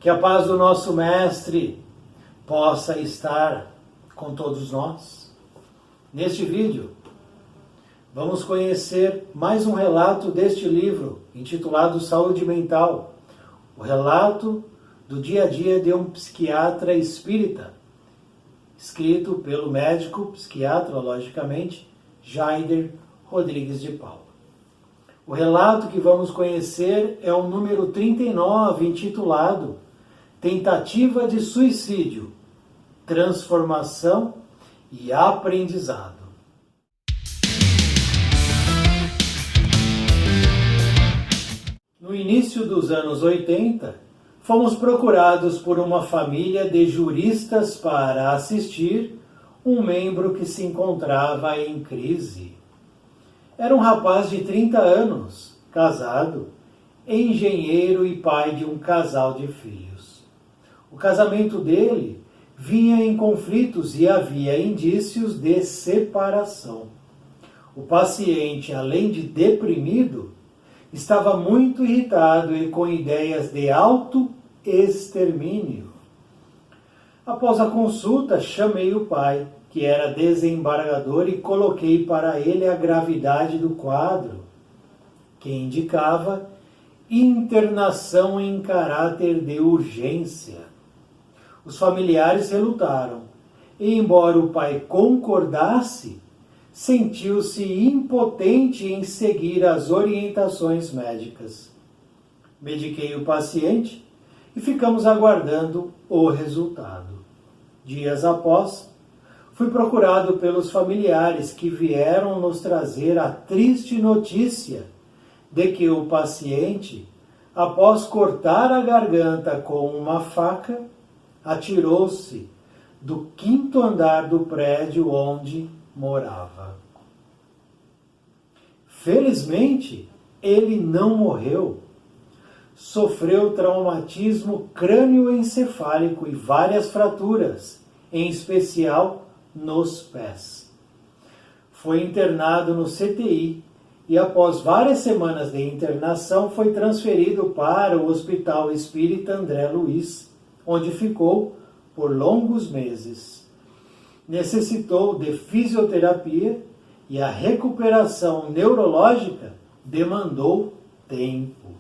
Que a paz do nosso Mestre possa estar com todos nós. Neste vídeo, vamos conhecer mais um relato deste livro, intitulado Saúde Mental, o relato do dia a dia de um psiquiatra espírita, escrito pelo médico psiquiatra, logicamente, Jaider Rodrigues de Paula. O relato que vamos conhecer é o número 39, intitulado Tentativa de Suicídio, Transformação e Aprendizado. No início dos anos 80, fomos procurados por uma família de juristas para assistir um membro que se encontrava em crise. Era um rapaz de 30 anos, casado, engenheiro e pai de um casal de filhos. O casamento dele vinha em conflitos e havia indícios de separação. O paciente, além de deprimido, estava muito irritado e com ideias de autoextermínio. Após a consulta, chamei o pai, que era desembargador, e coloquei para ele a gravidade do quadro, que indicava internação em caráter de urgência. Os familiares relutaram, e embora o pai concordasse, sentiu-se impotente em seguir as orientações médicas. Mediquei o paciente e ficamos aguardando o resultado. Dias após, fui procurado pelos familiares que vieram nos trazer a triste notícia de que o paciente, após cortar a garganta com uma faca, atirou-se do 5º andar do prédio onde morava. Felizmente, ele não morreu. Sofreu traumatismo crânioencefálico e várias fraturas, em especial nos pés. Foi internado no CTI e, após várias semanas de internação, foi transferido para o Hospital Espírita André Luiz, onde ficou por longos meses. Necessitou de fisioterapia e a recuperação neurológica demandou tempo.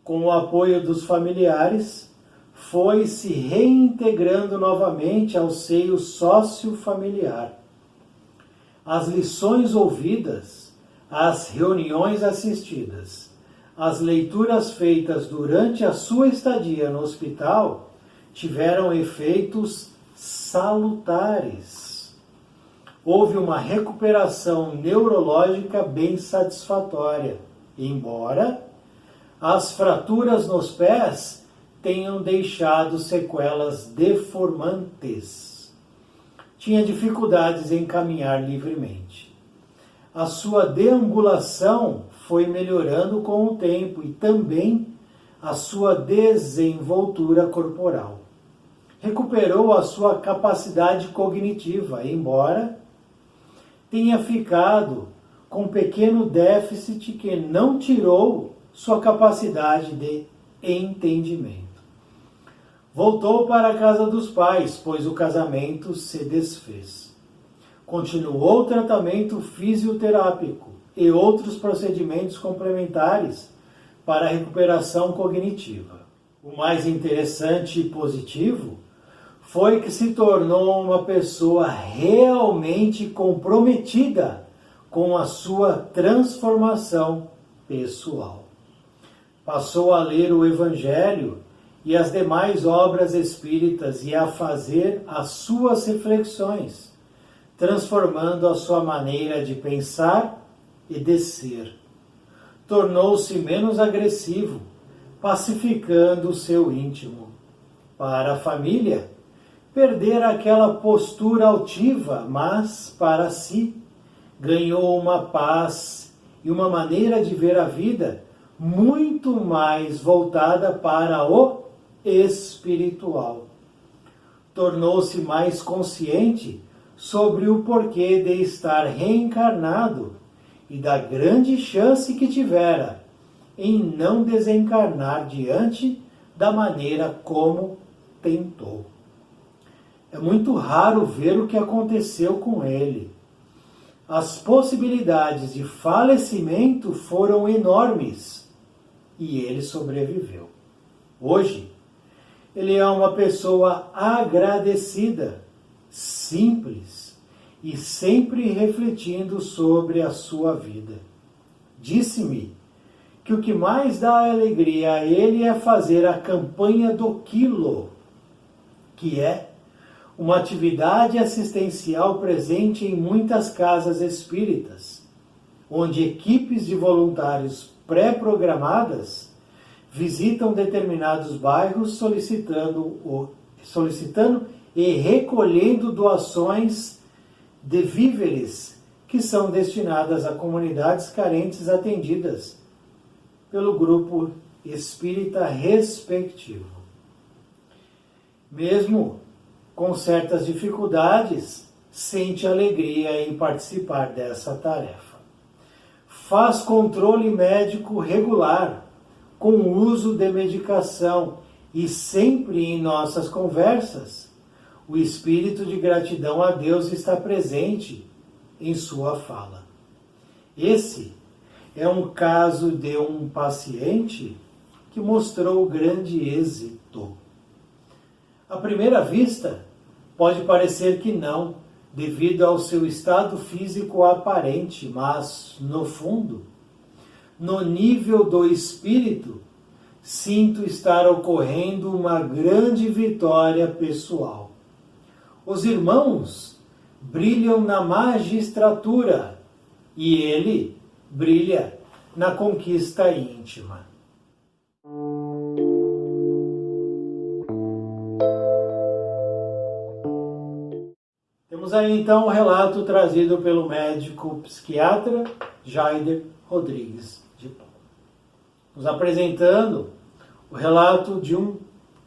Com o apoio dos familiares, foi se reintegrando novamente ao seio sócio-familiar. As lições ouvidas, as reuniões assistidas, as leituras feitas durante a sua estadia no hospital tiveram efeitos salutares. Houve uma recuperação neurológica bem satisfatória, embora as fraturas nos pés tenham deixado sequelas deformantes. Tinha dificuldades em caminhar livremente. A sua deambulação foi melhorando com o tempo e também a sua desenvoltura corporal. Recuperou a sua capacidade cognitiva, embora tenha ficado com um pequeno déficit que não tirou sua capacidade de entendimento. Voltou para a casa dos pais, pois o casamento se desfez. Continuou o tratamento fisioterápico e outros procedimentos complementares para a recuperação cognitiva. O mais interessante e positivo foi que se tornou uma pessoa realmente comprometida com a sua transformação pessoal. Passou a ler o Evangelho e as demais obras espíritas e a fazer as suas reflexões, transformando a sua maneira de pensar e de ser. Tornou-se menos agressivo, pacificando o seu íntimo. Para a família, perder aquela postura altiva, mas para si, ganhou uma paz e uma maneira de ver a vida muito mais voltada para o espiritual. Tornou-se mais consciente sobre o porquê de estar reencarnado e da grande chance que tivera em não desencarnar diante da maneira como tentou. É muito raro ver o que aconteceu com ele. As possibilidades de falecimento foram enormes e ele sobreviveu. Hoje, ele é uma pessoa agradecida, simples e sempre refletindo sobre a sua vida. Disse-me que o que mais dá alegria a ele é fazer a campanha do quilo, que é uma atividade assistencial presente em muitas casas espíritas, onde equipes de voluntários pré-programadas visitam determinados bairros solicitando e recolhendo doações de víveres que são destinadas a comunidades carentes atendidas pelo grupo espírita respectivo. Mesmo com certas dificuldades, sente alegria em participar dessa tarefa. Faz controle médico regular, com o uso de medicação, e sempre em nossas conversas, o espírito de gratidão a Deus está presente em sua fala. Esse é um caso de um paciente que mostrou grande êxito. À primeira vista, pode parecer que não, devido ao seu estado físico aparente, mas, no fundo, no nível do espírito, sinto estar ocorrendo uma grande vitória pessoal. Os irmãos brilham na magistratura e ele brilha na conquista íntima. Temos aí então o relato trazido pelo médico psiquiatra Jaider Rodrigues de Paula, nos apresentando o relato de um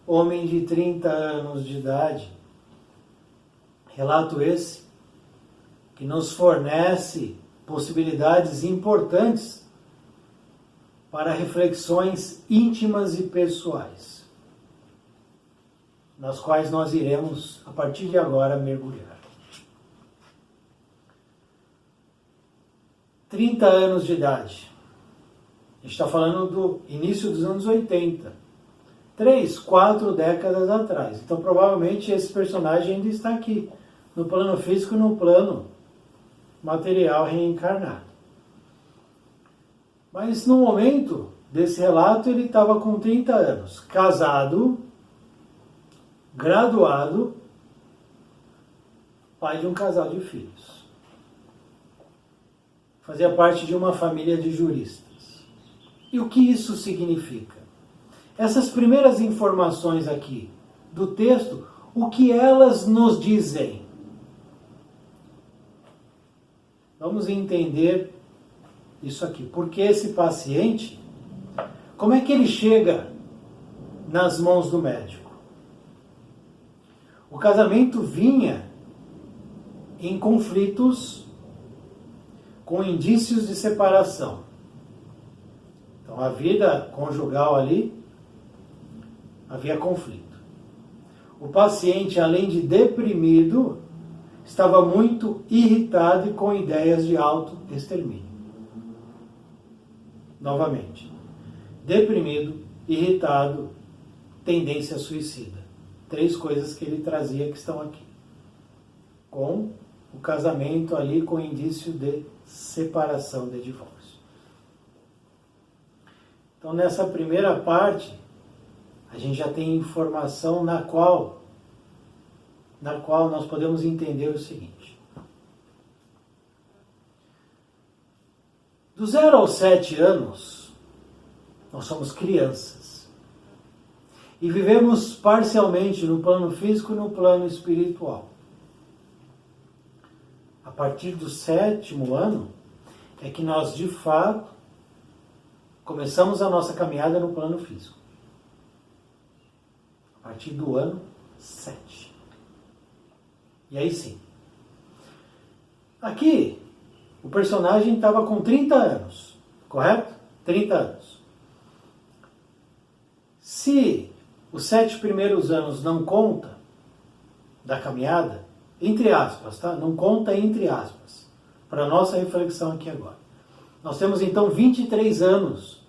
homem de 30 anos de idade. Relato esse que nos fornece possibilidades importantes para reflexões íntimas e pessoais, nas quais nós iremos, a partir de agora, mergulhar. 30 anos de idade. A gente está falando do início dos anos 80. 3, 4 décadas atrás. Então, provavelmente, esse personagem ainda está aqui, no plano físico e no plano material reencarnado. Mas, no momento desse relato, ele estava com 30 anos, casado, graduado, pai de um casal de filhos. Fazia parte de uma família de juristas. E o que isso significa? Essas primeiras informações aqui do texto, o que elas nos dizem? Vamos entender isso aqui. Porque esse paciente, como é que ele chega nas mãos do médico? O casamento vinha em conflitos com indícios de separação. Então, a vida conjugal ali, havia conflito. O paciente, além de deprimido, estava muito irritado e com ideias de autoextermínio. Novamente, deprimido, irritado, tendência suicida. 3 coisas que ele trazia que estão aqui. Com o casamento ali com indício de separação, de divórcio. Então, nessa primeira parte, a gente já tem informação na qual nós podemos entender o seguinte. Do 0 aos 7 anos, nós somos crianças. E vivemos parcialmente no plano físico e no plano espiritual. A partir do 7º ano, é que nós, de fato, começamos a nossa caminhada no plano físico. A partir do ano 7. E aí sim. Aqui, o personagem estava com 30 anos, correto? 30 anos. Se os 7 primeiros anos não conta da caminhada, entre aspas, tá? Não conta entre aspas, para a nossa reflexão aqui agora. Nós temos então 23 anos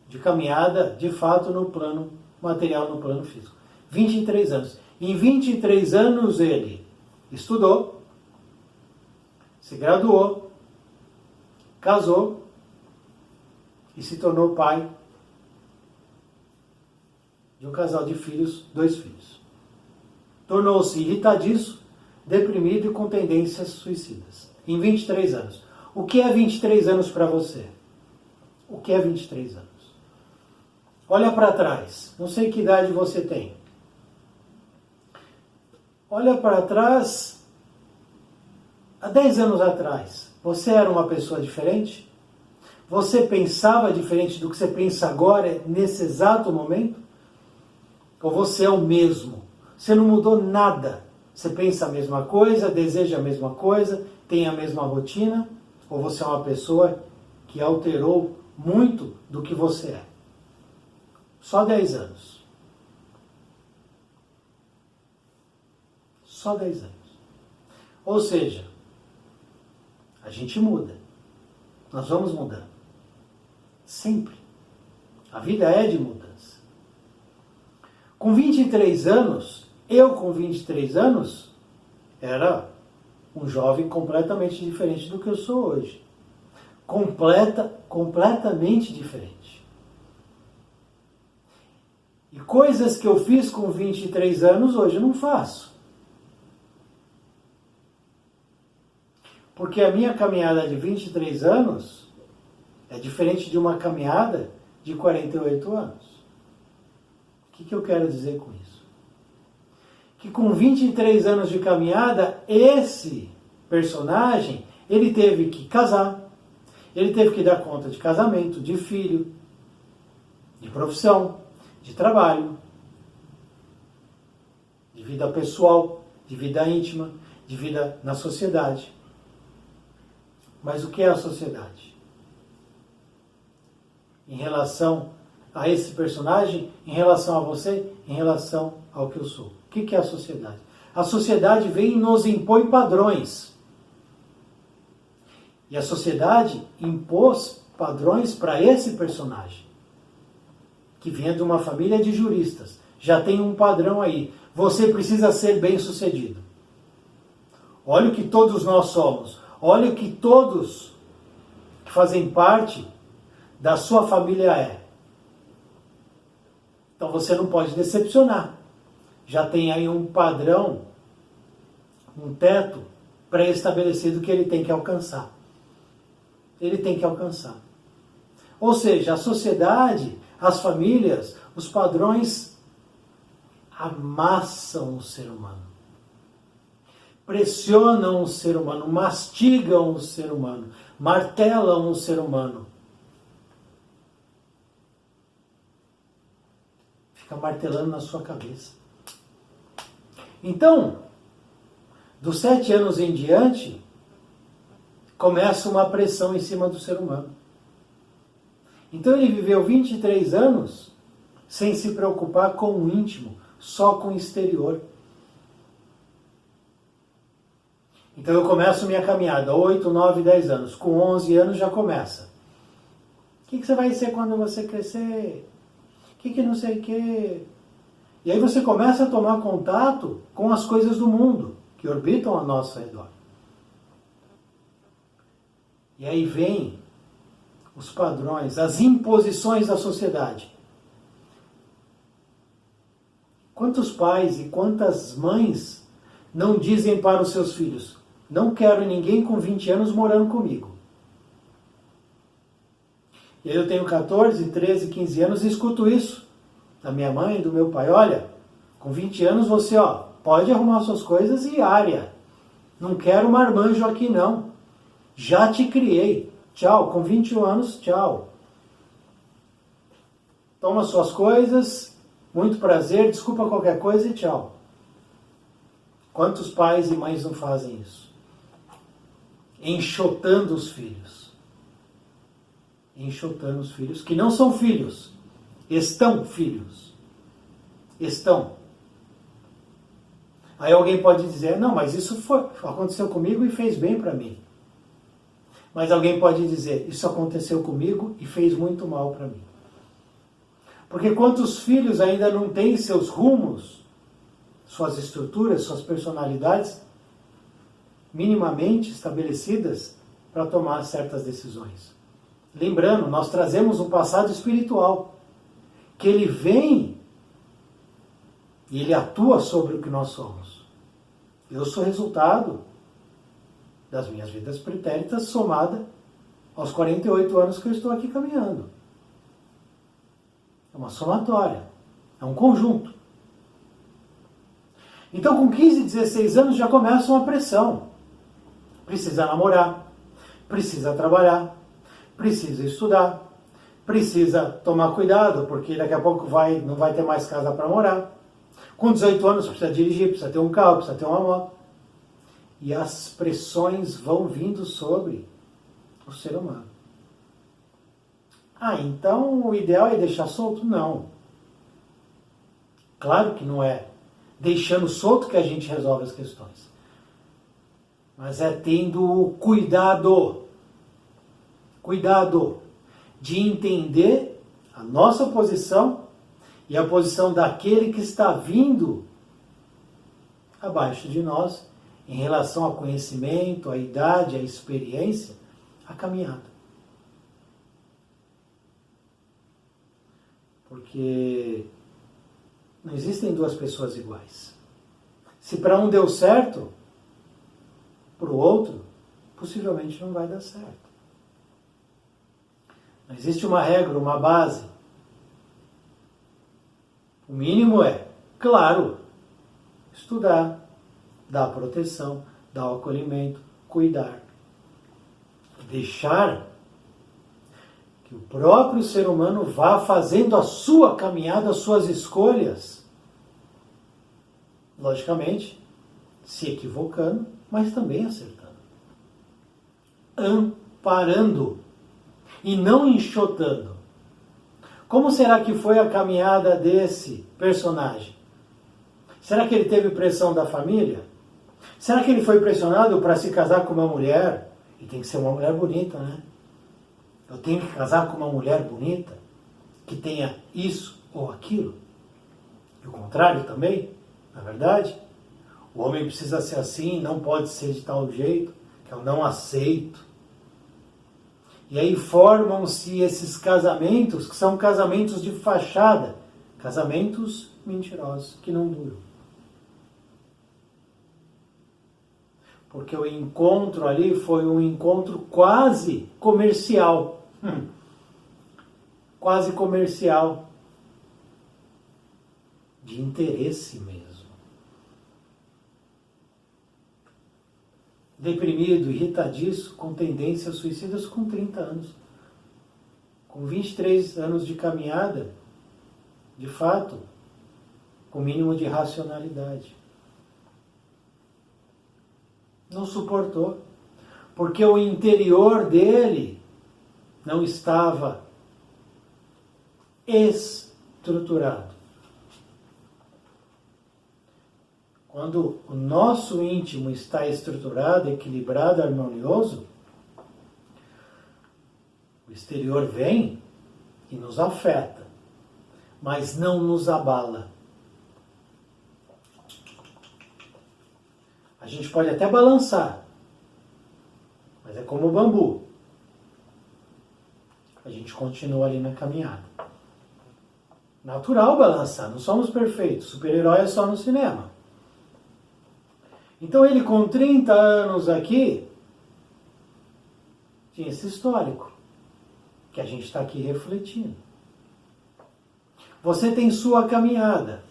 de caminhada, de fato, no plano material, no plano físico. 23 anos. Em 23 anos ele estudou, se graduou, casou e se tornou pai de um casal de filhos, 2 filhos. Tornou-se irritadiço, deprimido e com tendências suicidas. Em 23 anos. O que é 23 anos para você? O que é 23 anos? Olha para trás. Não sei que idade você tem. Olha para trás. Há 10 anos atrás, você era uma pessoa diferente? Você pensava diferente do que você pensa agora, nesse exato momento? Ou você é o mesmo? Você não mudou nada. Você pensa a mesma coisa, deseja a mesma coisa, tem a mesma rotina? Ou você é uma pessoa que alterou muito do que você é? Só 10 anos. Só 10 anos. Ou seja, a gente muda. Nós vamos mudando. Sempre. A vida é de mudança. Com 23 anos, eu com 23 anos, era um jovem completamente diferente do que eu sou hoje. Completamente diferente. E coisas que eu fiz com 23 anos, hoje eu não faço. Porque a minha caminhada de 23 anos é diferente de uma caminhada de 48 anos. O que eu quero dizer com isso? Que com 23 anos de caminhada, esse personagem, ele teve que casar, ele teve que dar conta de casamento, de filho, de profissão, de trabalho, de vida pessoal, de vida íntima, de vida na sociedade. Mas o que é a sociedade? Em relação a esse personagem, em relação a você, em relação ao que eu sou. O que é a sociedade? A sociedade vem e nos impõe padrões. E a sociedade impôs padrões para esse personagem, que vinha de uma família de juristas. Já tem um padrão aí. Você precisa ser bem-sucedido. Olha o que todos nós somos. Olha o que todos que fazem parte da sua família é. Então você não pode decepcionar. Já tem aí um padrão, um teto pré-estabelecido que ele tem que alcançar. Ele tem que alcançar. Ou seja, a sociedade, as famílias, os padrões amassam o ser humano. Pressionam o ser humano, mastigam o ser humano, martelam o ser humano. Fica martelando na sua cabeça. Então, dos 7 anos em diante, começa uma pressão em cima do ser humano. Então ele viveu 23 anos sem se preocupar com o íntimo, só com o exterior. Então eu começo minha caminhada, 8, 9, 10 anos. Com 11 anos já começa. O que você vai ser quando você crescer? O que não sei o quê? E aí você começa a tomar contato com as coisas do mundo que orbitam ao nosso redor. E aí vem os padrões, as imposições da sociedade. Quantos pais e quantas mães não dizem para os seus filhos: não quero ninguém com 20 anos morando comigo. E aí eu tenho 14, 13, 15 anos e escuto isso da minha mãe e do meu pai. Olha, com 20 anos você pode arrumar suas coisas e área. Não quero marmanjo aqui não. Já te criei. Tchau. Com 21 anos, tchau. Toma suas coisas. Muito prazer. Desculpa qualquer coisa e tchau. Quantos pais e mães não fazem isso? Enxotando os filhos. Enxotando os filhos, que não são filhos. Estão filhos. estão. Aí alguém pode dizer, não, mas isso aconteceu comigo e fez bem para mim. Mas alguém pode dizer, isso aconteceu comigo e fez muito mal para mim. Porque quantos filhos ainda não têm seus rumos, suas estruturas, suas personalidades minimamente estabelecidas para tomar certas decisões? Lembrando, nós trazemos um passado espiritual, que ele vem e ele atua sobre o que nós somos. Eu sou resultado das minhas vidas pretéritas somada aos 48 anos que eu estou aqui caminhando. É uma somatória, é um conjunto. Então, com 15, 16 anos já começa uma pressão. Precisa namorar, precisa trabalhar, precisa estudar, precisa tomar cuidado, porque daqui a pouco não vai ter mais casa para morar. Com 18 anos precisa dirigir, precisa ter um carro, precisa ter uma moto. E as pressões vão vindo sobre o ser humano. Ah, então o ideal é deixar solto? Não. Claro que não é deixando solto que a gente resolve as questões. Mas é tendo cuidado de entender a nossa posição e a posição daquele que está vindo abaixo de nós em relação ao conhecimento, à idade, à experiência, à caminhada. Porque não existem duas pessoas iguais. Se para um deu certo, para o outro, possivelmente não vai dar certo. Não existe uma regra, uma base. O mínimo é, claro, estudar, dar proteção, dar o acolhimento, cuidar. Deixar que o próprio ser humano vá fazendo a sua caminhada, as suas escolhas. Logicamente, se equivocando, mas também acertando. Amparando e não enxotando. Como será que foi a caminhada desse personagem? Será que ele teve pressão da família? Será que ele foi pressionado para se casar com uma mulher? E tem que ser uma mulher bonita, né? Eu tenho que casar com uma mulher bonita, que tenha isso ou aquilo. E o contrário também, na verdade. O homem precisa ser assim, não pode ser de tal jeito, que eu não aceito. E aí formam-se esses casamentos, que são casamentos de fachada, casamentos mentirosos, que não duram. Porque o encontro ali foi um encontro quase comercial. Quase comercial. De interesse mesmo. Deprimido, irritadiço, com tendências suicidas com 30 anos. Com 23 anos de caminhada, de fato, com mínimo de racionalidade. Não suportou, porque o interior dele não estava estruturado. Quando o nosso íntimo está estruturado, equilibrado, harmonioso, o exterior vem e nos afeta, mas não nos abala. A gente pode até balançar, mas é como o bambu. A gente continua ali na caminhada. Natural balançar, não somos perfeitos. Super-herói é só no cinema. Então ele com 30 anos aqui, tinha esse histórico, que a gente está aqui refletindo. Você tem sua caminhada.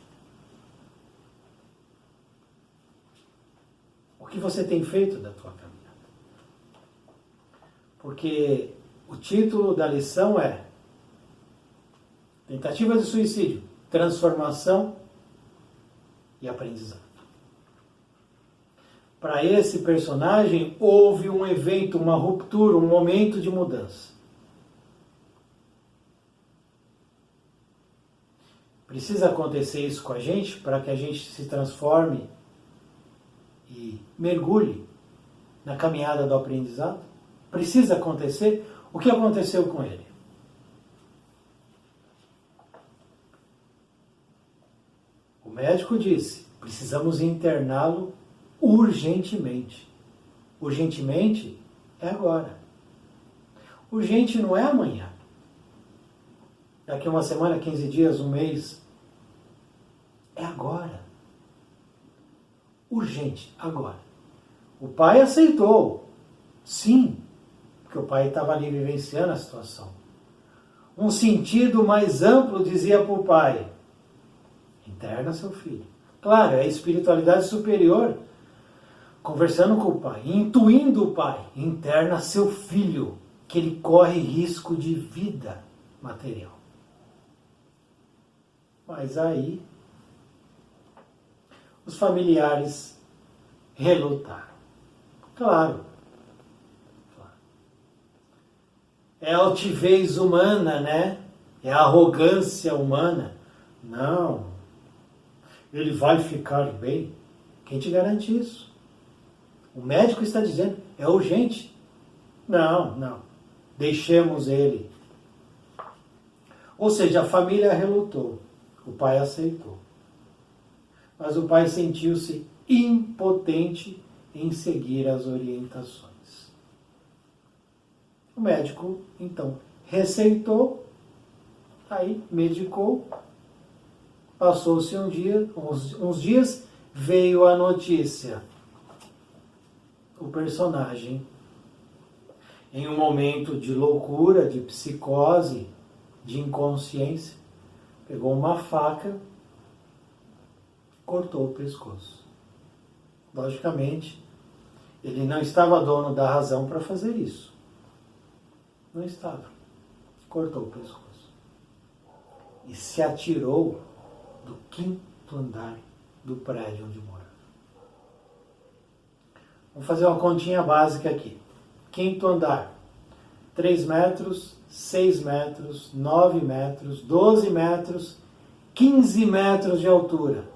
O que você tem feito da tua caminhada? Porque o título da lição é Tentativa de Suicídio, Transformação e Aprendizado. Para esse personagem houve um evento, uma ruptura, um momento de mudança. Precisa acontecer isso com a gente para que a gente se transforme e mergulhe na caminhada do aprendizado? Precisa acontecer? O que aconteceu com ele? O médico disse, precisamos interná-lo urgentemente. Urgentemente é agora. Urgente não é amanhã. Daqui uma semana, 15 dias, um mês. É agora. Urgente, agora. O pai aceitou. Sim, porque o pai estava ali vivenciando a situação. Um sentido mais amplo dizia para o pai, interna seu filho. Claro, é a espiritualidade superior conversando com o pai, intuindo o pai, interna seu filho, que ele corre risco de vida material. Mas aí os familiares relutaram. Claro. É a altivez humana, né? É a arrogância humana. Não. Ele vai ficar bem. Quem te garante isso? O médico está dizendo, é urgente. Não. Deixemos ele. Ou seja, a família relutou. O pai aceitou. Mas o pai sentiu-se impotente em seguir as orientações. O médico, então, receitou, aí medicou, passou-se uns dias, veio a notícia. O personagem, em um momento de loucura, de psicose, de inconsciência, pegou uma faca, cortou o pescoço. Logicamente, ele não estava dono da razão para fazer isso. Não estava. Cortou o pescoço. E se atirou do 5º andar do prédio onde morava. Vamos fazer uma continha básica aqui. 5º andar. 3 metros, 6 metros, 9 metros, 12 metros, 15 metros de altura.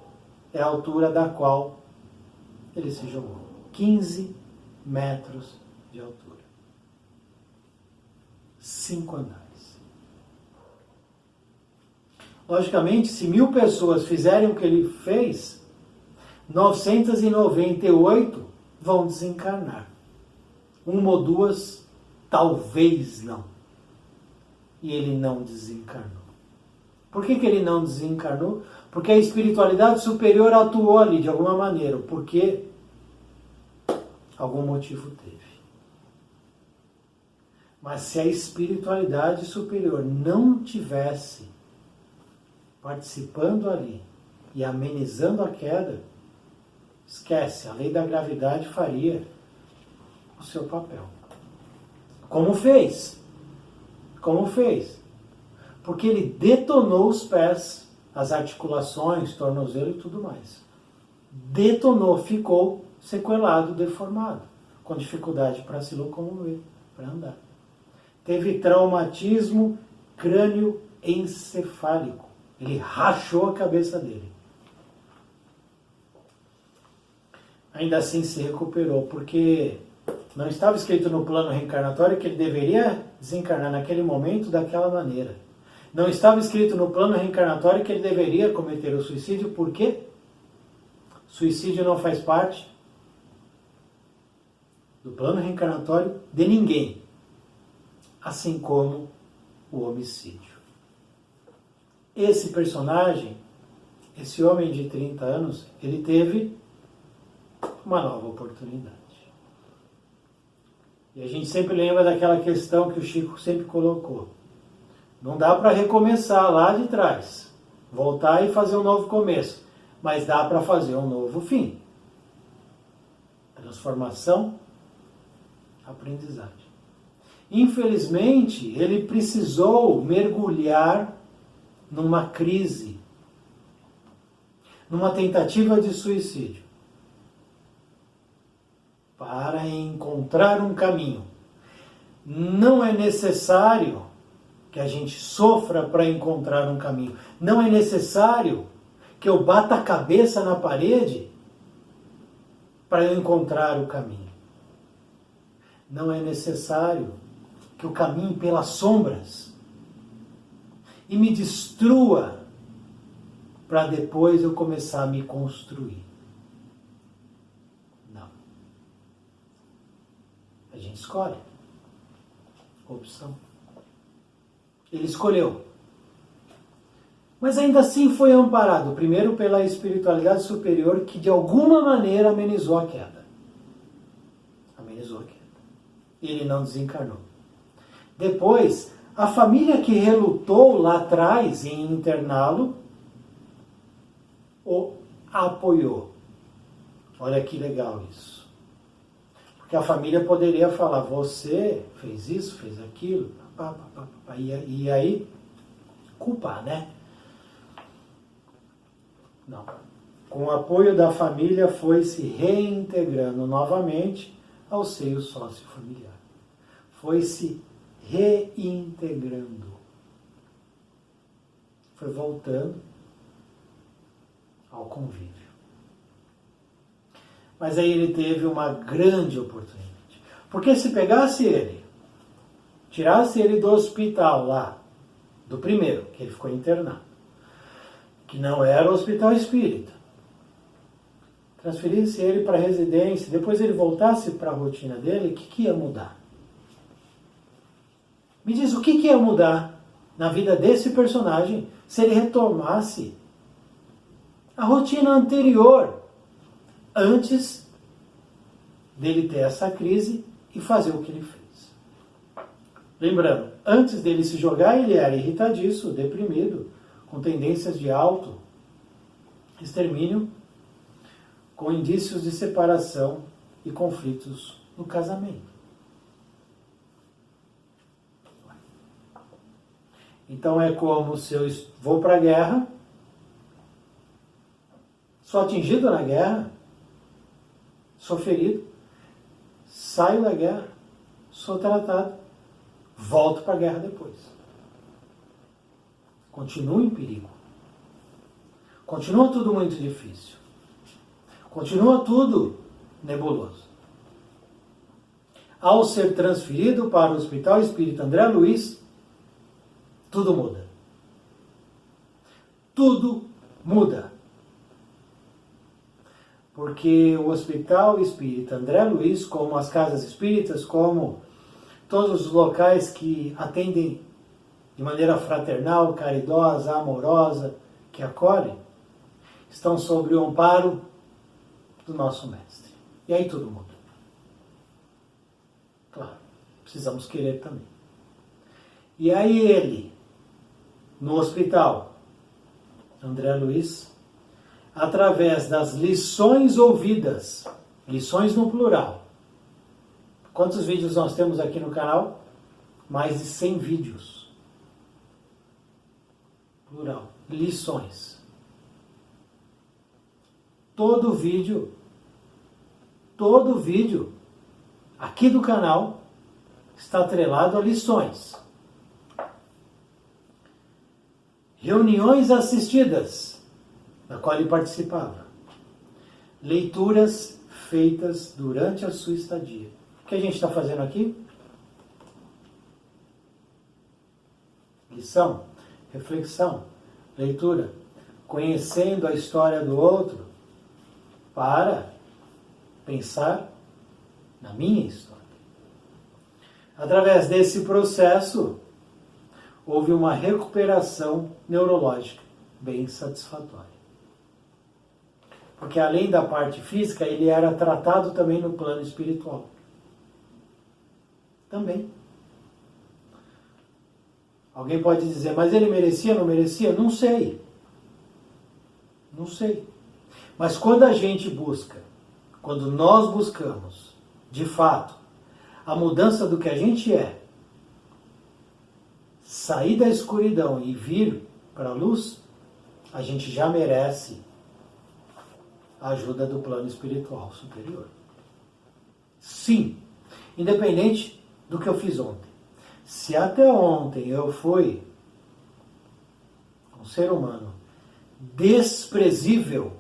É a altura da qual ele se jogou. 15 metros de altura. 5 andares. Logicamente, se 1000 pessoas fizerem o que ele fez, 998 vão desencarnar. 1 ou 2, talvez não. E ele não desencarnou. Por que ele não desencarnou? Porque a espiritualidade superior atuou ali de alguma maneira. Porque algum motivo teve. Mas se a espiritualidade superior não tivesse participando ali e amenizando a queda, esquece, a lei da gravidade faria o seu papel. Como fez? Porque ele detonou os pés, as articulações, tornozelo e tudo mais. Detonou, ficou sequelado, deformado, com dificuldade para se locomover, para andar. Teve traumatismo crânioencefálico. Ele rachou a cabeça dele. Ainda assim se recuperou, porque não estava escrito no plano reencarnatório que ele deveria desencarnar naquele momento daquela maneira. Não estava escrito no plano reencarnatório que ele deveria cometer o suicídio, por quê? Suicídio não faz parte do plano reencarnatório de ninguém. Assim como o homicídio. Esse personagem, esse homem de 30 anos, ele teve uma nova oportunidade. E a gente sempre lembra daquela questão que o Chico sempre colocou. Não dá para recomeçar lá de trás, voltar e fazer um novo começo, mas dá para fazer um novo fim. Transformação, aprendizagem. Infelizmente, ele precisou mergulhar numa crise, numa tentativa de suicídio, para encontrar um caminho. Não é necessário que a gente sofra para encontrar um caminho. Não é necessário que eu bata a cabeça na parede para eu encontrar o caminho. Não é necessário que eu caminhe pelas sombras e me destrua para depois eu começar a me construir. Não. A gente escolhe. Opção. Ele escolheu. Mas ainda assim foi amparado, primeiro pela espiritualidade superior, que de alguma maneira amenizou a queda. Amenizou a queda. Ele não desencarnou. Depois, a família que relutou lá atrás em interná-lo, o apoiou. Olha que legal isso. Porque a família poderia falar, você fez isso, fez aquilo, e aí culpar, né? Não. Com o apoio da família foi se reintegrando novamente ao seio sócio-familiar. Foi se reintegrando. Foi voltando ao convívio. Mas aí ele teve uma grande oportunidade. Porque se pegasse ele, tirasse ele do hospital lá, do primeiro, que ele ficou internado, que não era o hospital espírita, transferisse ele para a residência, depois ele voltasse para a rotina dele, o que ia mudar? Me diz, o que ia mudar na vida desse personagem se ele retomasse a rotina anterior, antes dele ter essa crise e fazer o que ele fez? Lembrando, antes dele se jogar, ele era irritadiço, deprimido, com tendências de auto-extermínio, com indícios de separação e conflitos no casamento. Então é como se eu vou para a guerra, sou atingido na guerra, sou ferido, saio da guerra, sou tratado, volto para a guerra depois. Continuo em perigo. Continua tudo muito difícil. Continua tudo nebuloso. Ao ser transferido para o Hospital Espírita André Luiz, tudo muda. Tudo muda. Porque o Hospital Espírita André Luiz, como as casas espíritas, como todos os locais que atendem de maneira fraternal, caridosa, amorosa, que acolhem, estão sob o amparo do nosso Mestre. E aí tudo muda. Claro, precisamos querer também. E aí ele, no hospital, André Luiz, através das lições ouvidas, lições no plural. Quantos vídeos nós temos aqui no canal? Mais de 100 vídeos. Plural. Lições. Todo vídeo aqui do canal está atrelado a lições. Reuniões assistidas, na qual ele participava. Leituras feitas durante a sua estadia. O que a gente está fazendo aqui? Lição, reflexão, leitura, conhecendo a história do outro para pensar na minha história. Através desse processo, houve uma recuperação neurológica bem satisfatória. Porque além da parte física, ele era tratado também no plano espiritual. Também. Alguém pode dizer, mas ele merecia, não merecia? Não sei. Não sei. Mas quando a gente busca, quando nós buscamos, de fato, a mudança do que a gente é, sair da escuridão e vir para a luz, a gente já merece a ajuda do plano espiritual superior. Sim, independente do que eu fiz ontem. Se até ontem eu fui um ser humano desprezível,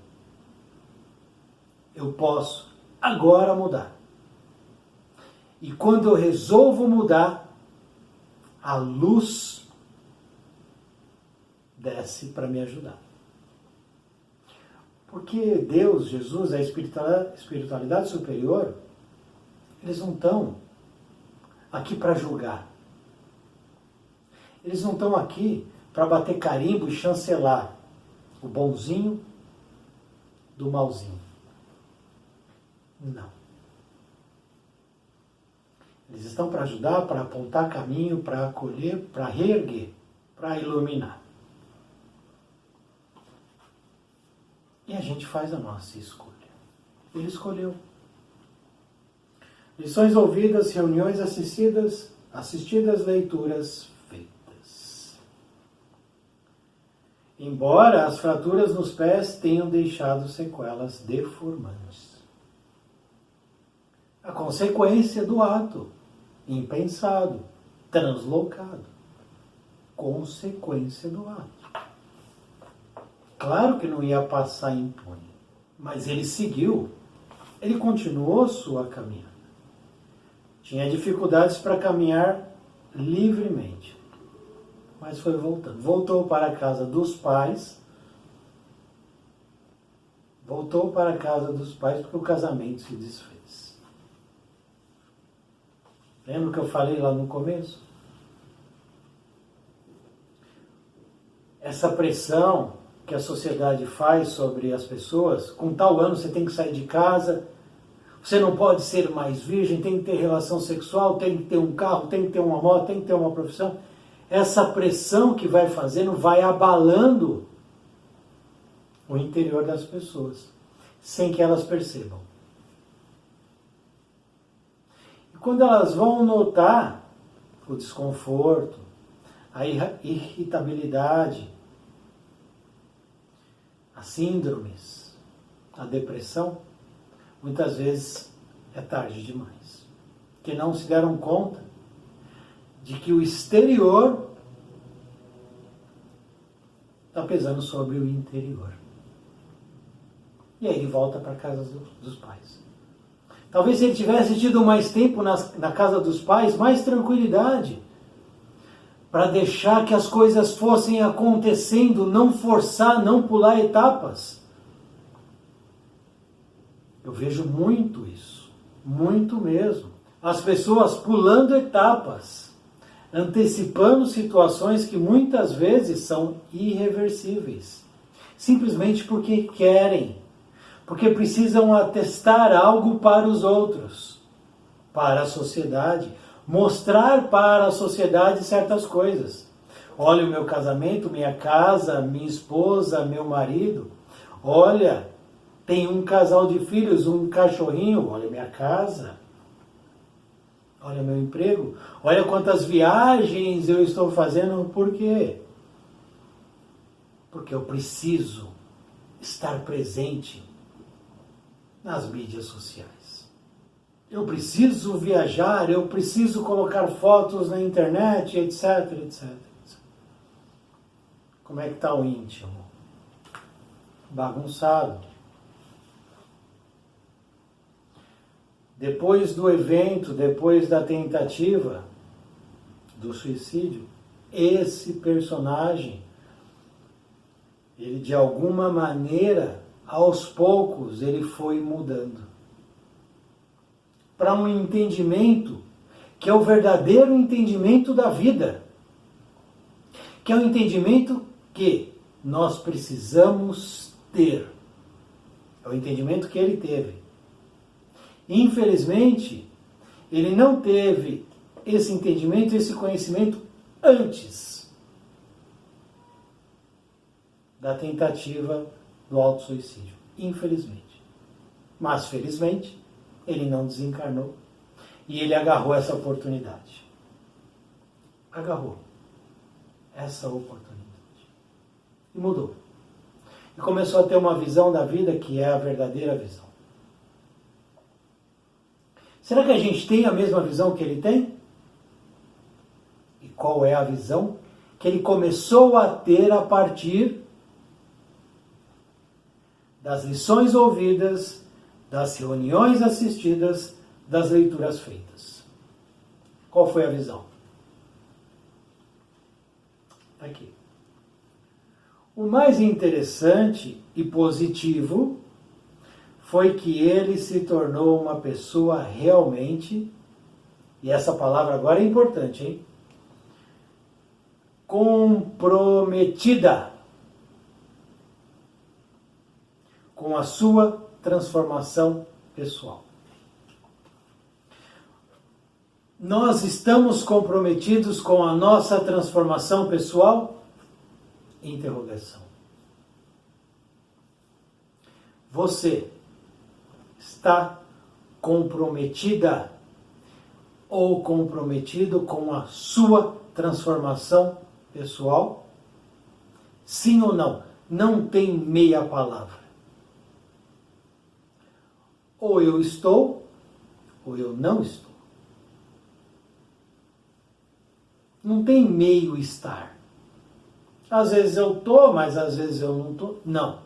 eu posso agora mudar. E quando eu resolvo mudar, a luz desce para me ajudar. Porque Deus, Jesus, a espiritualidade superior, eles não estão aqui para julgar. Eles não estão aqui para bater carimbo e chancelar o bonzinho do malzinho. Não. Eles estão para ajudar, para apontar caminho, para acolher, para reerguer, para iluminar. E a gente faz a nossa escolha. Ele escolheu. Lições ouvidas, reuniões assistidas, leituras feitas. Embora as fraturas nos pés tenham deixado sequelas deformantes. A consequência do ato, impensado, translocado. Consequência do ato. Claro que não ia passar impune, mas ele seguiu, ele continuou sua caminhada. Tinha dificuldades para caminhar livremente, mas foi voltando. Voltou para a casa dos pais, porque o casamento se desfez. Lembra que eu falei lá no começo? Essa pressão que a sociedade faz sobre as pessoas, com tal ano você tem que sair de casa, você não pode ser mais virgem, tem que ter relação sexual, tem que ter um carro, tem que ter uma moto, tem que ter uma profissão. Essa pressão que vai fazendo vai abalando o interior das pessoas, sem que elas percebam. E quando elas vão notar o desconforto, a irritabilidade, as síndromes, a depressão, muitas vezes é tarde demais. Que não se deram conta de que o exterior está pesando sobre o interior. E aí ele volta para a casa dos pais. Talvez se ele tivesse tido mais tempo na casa dos pais, mais tranquilidade, para deixar que as coisas fossem acontecendo, não forçar, não pular etapas. Eu vejo muito isso, muito mesmo. As pessoas pulando etapas, antecipando situações que muitas vezes são irreversíveis, simplesmente porque querem, porque precisam atestar algo para os outros, para a sociedade, mostrar para a sociedade certas coisas. Olha o meu casamento, minha casa, minha esposa, meu marido. Olha, tem um casal de filhos, um cachorrinho. Olha minha casa. Olha meu emprego. Olha quantas viagens eu estou fazendo. Por quê? Porque eu preciso estar presente nas mídias sociais. Eu preciso viajar, eu preciso colocar fotos na internet, etc, etc. Como é que está o íntimo? Bagunçado. Depois do evento, depois da tentativa do suicídio, esse personagem, ele de alguma maneira, aos poucos, ele foi mudando para um entendimento que é o verdadeiro entendimento da vida, que é o entendimento que nós precisamos ter. É o entendimento que ele teve. Infelizmente, ele não teve esse entendimento, esse conhecimento antes da tentativa do autossuicídio. Infelizmente. Mas, felizmente, ele não desencarnou e ele agarrou essa oportunidade. Agarrou essa oportunidade. E mudou. E começou a ter uma visão da vida que é a verdadeira visão. Será que a gente tem a mesma visão que ele tem? qual é a visão que ele começou a ter a partir das lições ouvidas, das reuniões assistidas, das leituras feitas. Qual foi a visão? Aqui. O mais interessante e positivo foi que ele se tornou uma pessoa realmente, e essa palavra agora é importante, hein? Comprometida com a sua transformação pessoal. Nós estamos comprometidos com a nossa transformação pessoal? Interrogação. Você está comprometida ou comprometido com a sua transformação pessoal? Sim ou não? Não tem meia palavra. Ou eu estou, ou eu não estou. Não tem meio estar. Às vezes eu estou, mas às vezes eu não estou. Não.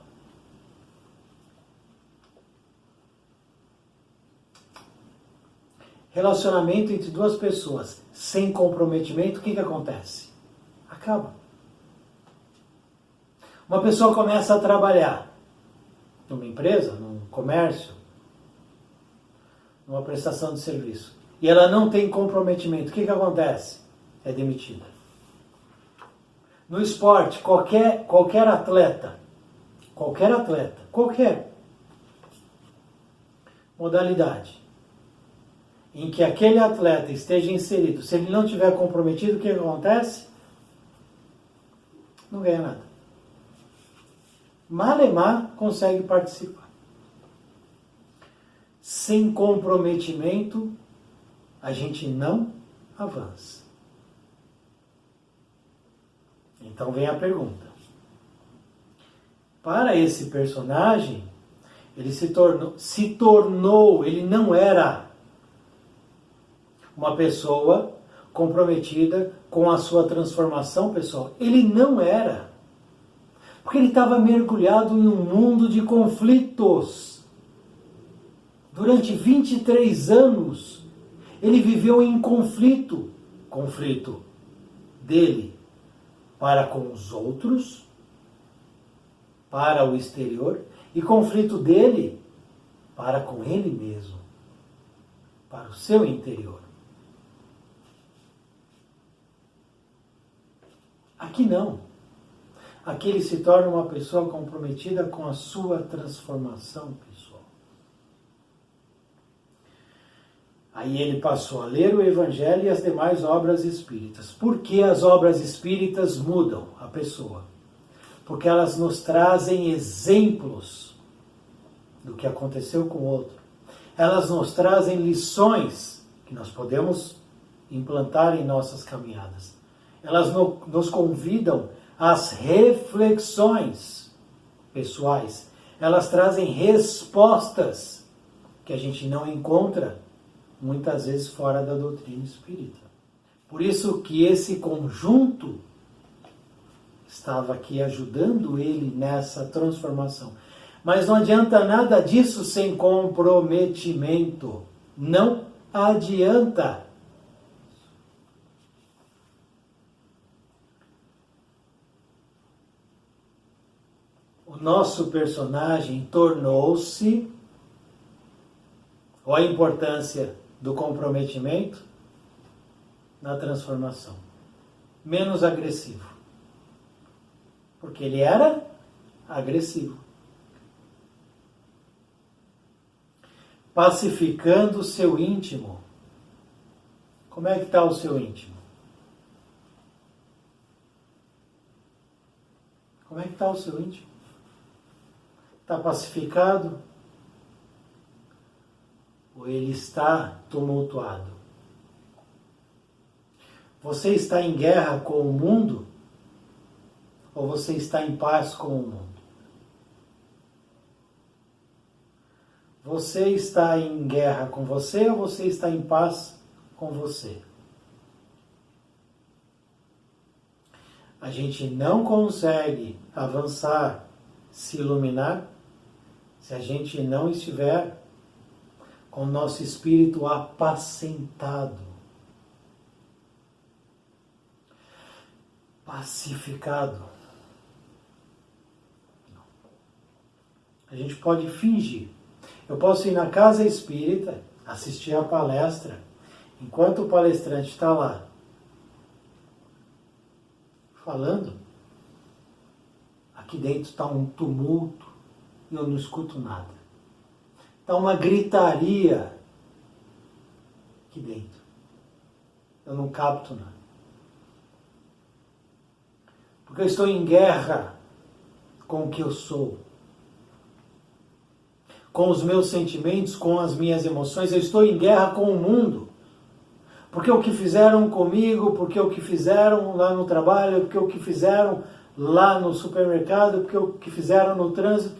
Relacionamento entre duas pessoas sem comprometimento, o que acontece? Acaba. Uma pessoa começa a trabalhar numa empresa, num comércio, numa prestação de serviço, e ela não tem comprometimento, o que acontece? É demitida. No esporte, qualquer atleta, qualquer modalidade em que aquele atleta esteja inserido, se ele não tiver comprometido, o que acontece? Não ganha nada. Malemar consegue participar. Sem comprometimento, a gente não avança. Então vem a pergunta. Para esse personagem, ele se tornou, ele não era uma pessoa comprometida com a sua transformação pessoal. Ele não era. Porque ele estava mergulhado em um mundo de conflitos. Durante 23 anos, ele viveu em conflito. Conflito dele para com os outros, para o exterior, e conflito dele para com ele mesmo, para o seu interior. Aqui não. Aqui ele se torna uma pessoa comprometida com a sua transformação pessoal. Aí ele passou a ler o Evangelho e as demais obras espíritas. Por que as obras espíritas mudam a pessoa? Porque elas nos trazem exemplos do que aconteceu com o outro. Elas nos trazem lições que nós podemos implantar em nossas caminhadas. Elas nos convidam às reflexões pessoais. Elas trazem respostas que a gente não encontra muitas vezes fora da doutrina espírita. Por isso que esse conjunto estava aqui ajudando ele nessa transformação. Mas não adianta nada disso sem comprometimento. Não adianta. O nosso personagem tornou-se, olha a importância do comprometimento na transformação, menos agressivo. Porque ele era agressivo. Pacificando o seu íntimo. Como é que está o seu íntimo? Como é que está o seu íntimo? Está pacificado? Ou ele está tumultuado? Você está em guerra com o mundo? Ou você está em paz com o mundo? Você está em guerra com você ou você está em paz com você? a gente não consegue avançar, se iluminar, se a gente não estiver com o nosso espírito apacentado, pacificado. A gente pode fingir. Eu posso ir na casa espírita, assistir a palestra, enquanto o palestrante está lá falando, aqui dentro está um tumulto e eu não escuto nada. Está uma gritaria aqui dentro. Eu não capto nada. Porque eu estou em guerra com o que eu sou. Com os meus sentimentos, com as minhas emoções. Eu estou em guerra com o mundo. Porque o que fizeram comigo, porque o que fizeram lá no trabalho, porque o que fizeram lá no supermercado, porque o que fizeram no trânsito.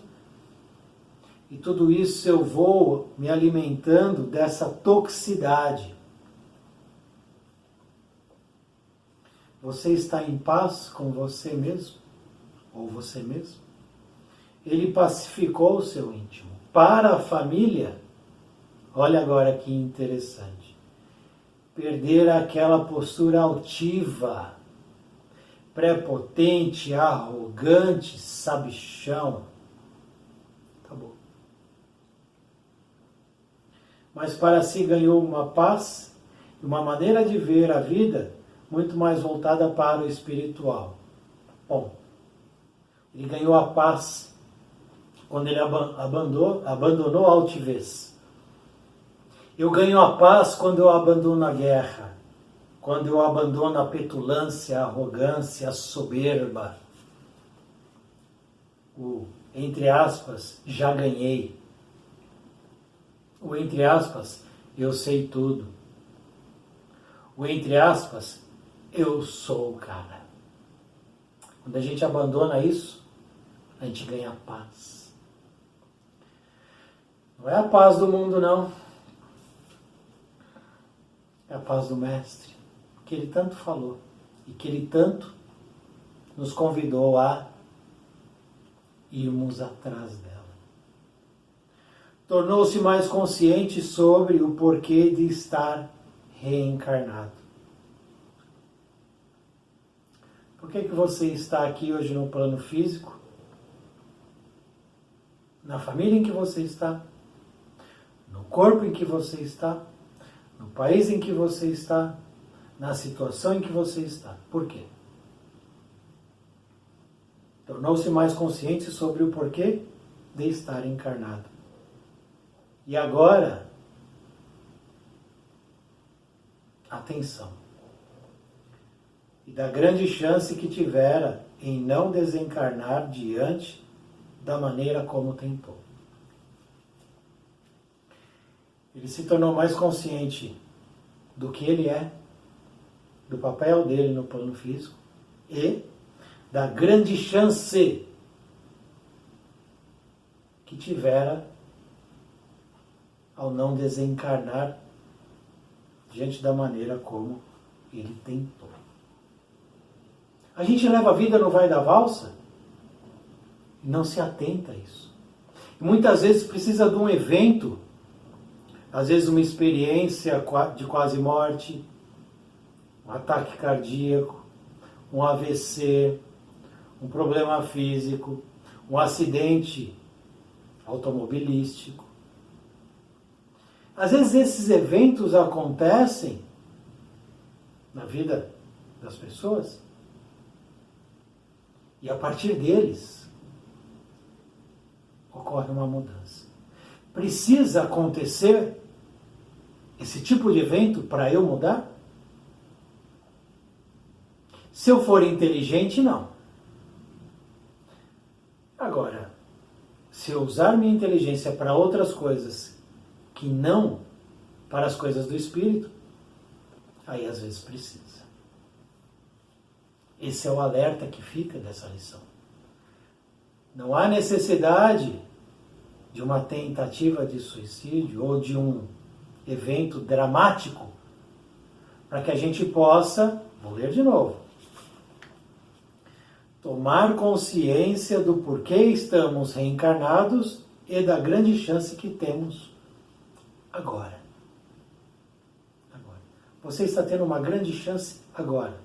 E tudo isso eu vou me alimentando dessa toxicidade. Você está em paz com você mesmo? Ou você mesmo? Ele pacificou o seu íntimo. Para a família, olha agora que interessante. Perder aquela postura altiva, prepotente, arrogante, sabichão. Acabou. Mas para si ganhou uma paz e uma maneira de ver a vida muito mais voltada para o espiritual. Bom, ele ganhou a paz quando ele abandonou a altivez. Eu ganho a paz quando eu abandono a guerra, quando eu abandono a petulância, a arrogância, a soberba. O, entre aspas, já ganhei. O, entre aspas, eu sei tudo. O, entre aspas, eu sou o cara. Quando a gente abandona isso, a gente ganha paz. Não é a paz do mundo, não. É a paz do Mestre, que ele tanto falou e que ele tanto nos convidou a irmos atrás dela. Tornou-se mais consciente sobre o porquê de estar reencarnado. Por que você está aqui hoje no plano físico? Na família em que você está? No corpo em que você está? No país em que você está? Na situação em que você está? Por quê? Tornou-se mais consciente sobre o porquê de estar encarnado. E agora, atenção. E da grande chance que tivera em não desencarnar diante da maneira como tentou. Ele se tornou mais consciente do que ele é, do papel dele no plano físico e da grande chance que tivera ao não desencarnar diante da maneira como ele tentou. A gente leva a vida no vai da valsa e não se atenta a isso. E muitas vezes precisa de um evento, às vezes uma experiência de quase morte, um ataque cardíaco, um AVC, um problema físico, um acidente automobilístico. Às vezes esses eventos acontecem na vida das pessoas e a partir deles ocorre uma mudança. Precisa acontecer esse tipo de evento para eu mudar? Se eu for inteligente, não. Agora, se eu usar minha inteligência para outras coisas que não para as coisas do espírito, aí às vezes precisa. Esse é o alerta que fica dessa lição. Não há necessidade de uma tentativa de suicídio ou de um evento dramático para que a gente possa, vou ler de novo, tomar consciência do porquê estamos reencarnados e da grande chance que temos agora. Você está tendo uma grande chance agora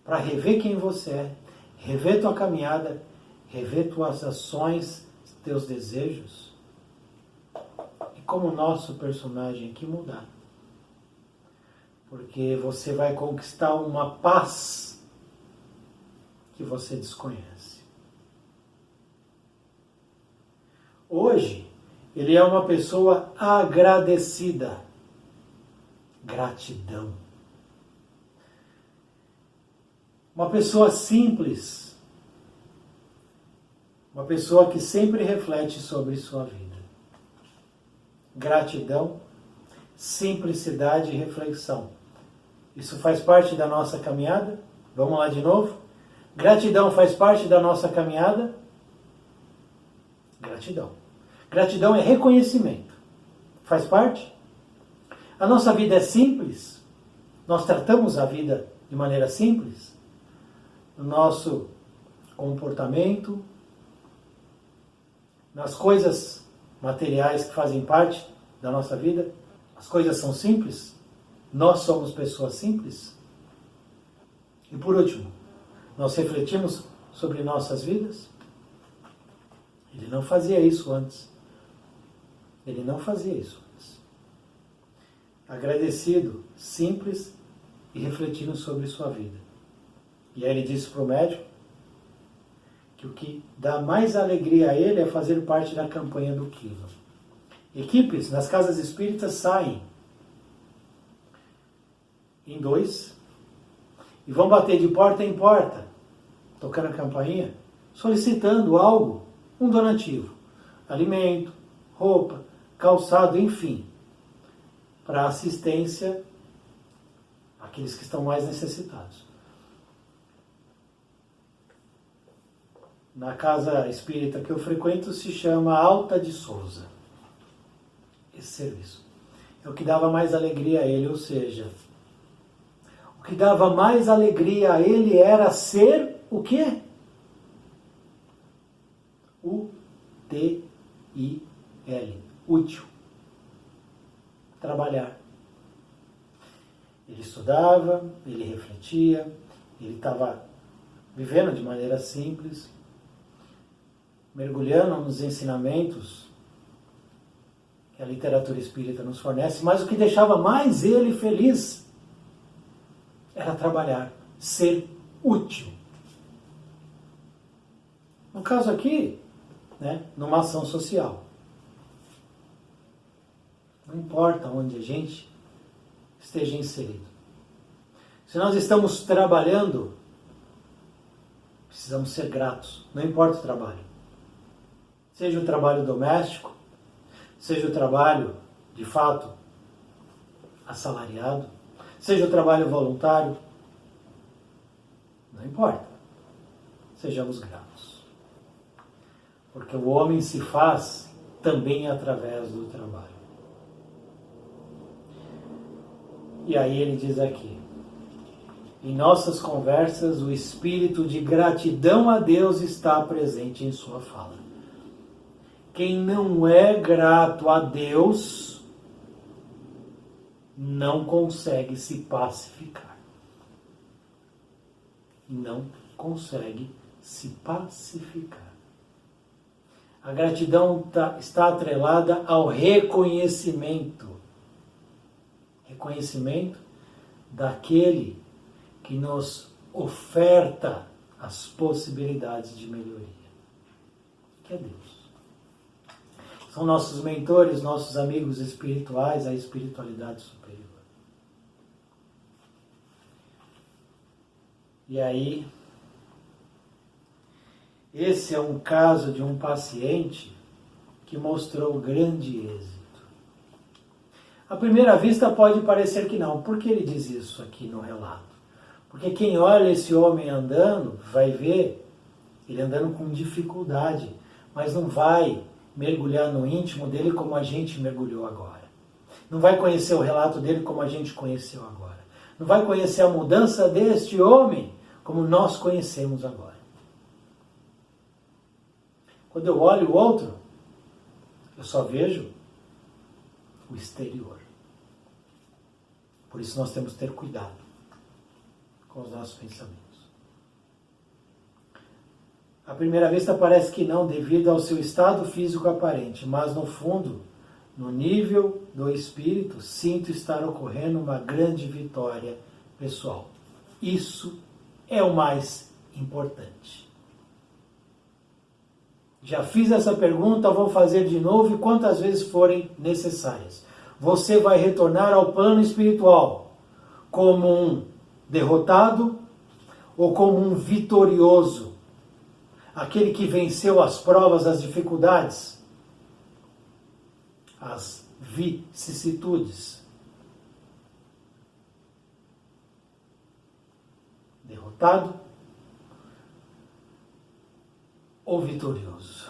para rever quem você é, rever tua caminhada, rever tuas ações, teus desejos e como o nosso personagem aqui mudar. Porque você vai conquistar uma paz que você desconhece. Hoje, ele é uma pessoa agradecida. Gratidão. Uma pessoa simples. Uma pessoa que sempre reflete sobre sua vida. Gratidão, simplicidade e reflexão. Isso faz parte da nossa caminhada? Vamos lá de novo? Gratidão faz parte da nossa caminhada? Gratidão. Gratidão é reconhecimento. Faz parte? A nossa vida é simples? Nós tratamos a vida de maneira simples? No nosso comportamento, nas coisas materiais que fazem parte da nossa vida, as coisas são simples? Nós somos pessoas simples? E por último, nós refletimos sobre nossas vidas? Ele não fazia isso antes. Ele não fazia isso antes. Agradecido, simples e refletindo sobre sua vida. E aí ele disse para o médico que o que dá mais alegria a ele é fazer parte da campanha do quilo. Equipes nas casas espíritas saem em 2 e vão bater de porta em porta, tocando a campainha, solicitando algo, um donativo, alimento, roupa, calçado, enfim, para assistência àqueles que estão mais necessitados. Na casa espírita que eu frequento se chama Alta de Souza. Esse serviço é o que dava mais alegria a ele, ou seja, o que dava mais alegria a ele era ser o quê? U-T-I-L, útil. Trabalhar. Ele estudava, ele refletia, ele estava vivendo de maneira simples, mergulhando nos ensinamentos que a literatura espírita nos fornece, mas o que deixava mais ele feliz era trabalhar, ser útil. No caso aqui, numa ação social. Não importa onde a gente esteja inserido. Se nós estamos trabalhando, precisamos ser gratos, não importa o trabalho. Seja o trabalho doméstico, seja o trabalho, de fato, assalariado, seja o trabalho voluntário, não importa. Sejamos gratos. Porque o homem se faz também através do trabalho. E aí ele diz aqui, em nossas conversas, o espírito de gratidão a Deus está presente em sua fala. Quem não é grato a Deus não consegue se pacificar. Não consegue se pacificar. A gratidão está atrelada ao reconhecimento. Reconhecimento daquele que nos oferta as possibilidades de melhoria, que é Deus. São nossos mentores, nossos amigos espirituais, a espiritualidade superior. E aí, esse é um caso de um paciente que mostrou grande êxito. À primeira vista pode parecer que não. Por que ele diz isso aqui no relato? Porque quem olha esse homem andando, vai ver ele andando com dificuldade, mas não vai mergulhar no íntimo dele como a gente mergulhou agora. Não vai conhecer o relato dele como a gente conheceu agora. Não vai conhecer a mudança deste homem como nós conhecemos agora. Quando eu olho o outro, eu só vejo o exterior. Por isso nós temos que ter cuidado com os nossos pensamentos. À primeira vista parece que não, devido ao seu estado físico aparente, mas no fundo, no nível do espírito, sinto estar ocorrendo uma grande vitória pessoal. Isso é o mais importante. Já fiz essa pergunta, vou fazer de novo e quantas vezes forem necessárias. Você vai retornar ao plano espiritual como um derrotado ou como um vitorioso? Aquele que venceu as provas, as dificuldades, as vicissitudes. Derrotado ou vitorioso?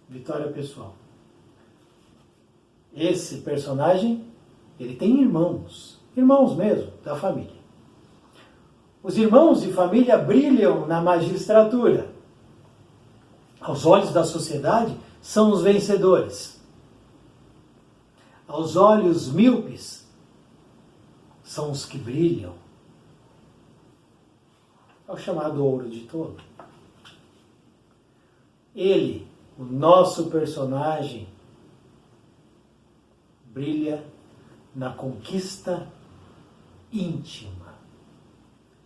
Vitória pessoal. Esse personagem, ele tem irmãos mesmo, da família. Os irmãos de família brilham na magistratura. Aos olhos da sociedade, são os vencedores. Aos olhos míopes, são os que brilham. É o chamado ouro de tolo. Ele, o nosso personagem, brilha na conquista íntima.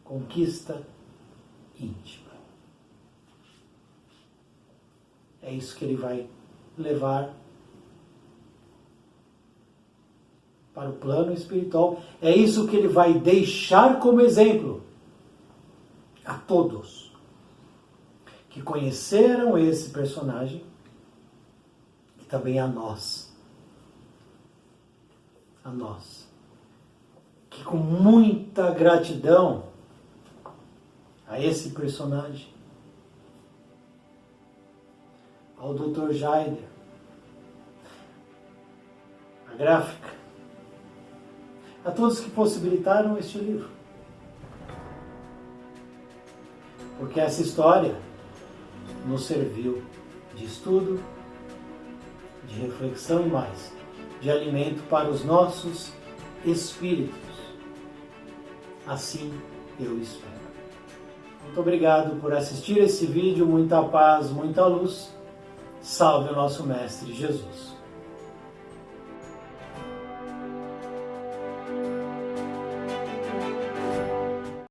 Conquista íntima. É isso que ele vai levar para o plano espiritual. É isso que ele vai deixar como exemplo a todos que conheceram esse personagem e também a nós. A nós. Que com muita gratidão a esse personagem, ao Dr. Jaider, a gráfica, a todos que possibilitaram este livro. Porque essa história nos serviu de estudo, de reflexão e mais, de alimento para os nossos espíritos. Assim eu espero. Muito obrigado por assistir esse vídeo, muita paz, muita luz. Salve o nosso Mestre Jesus.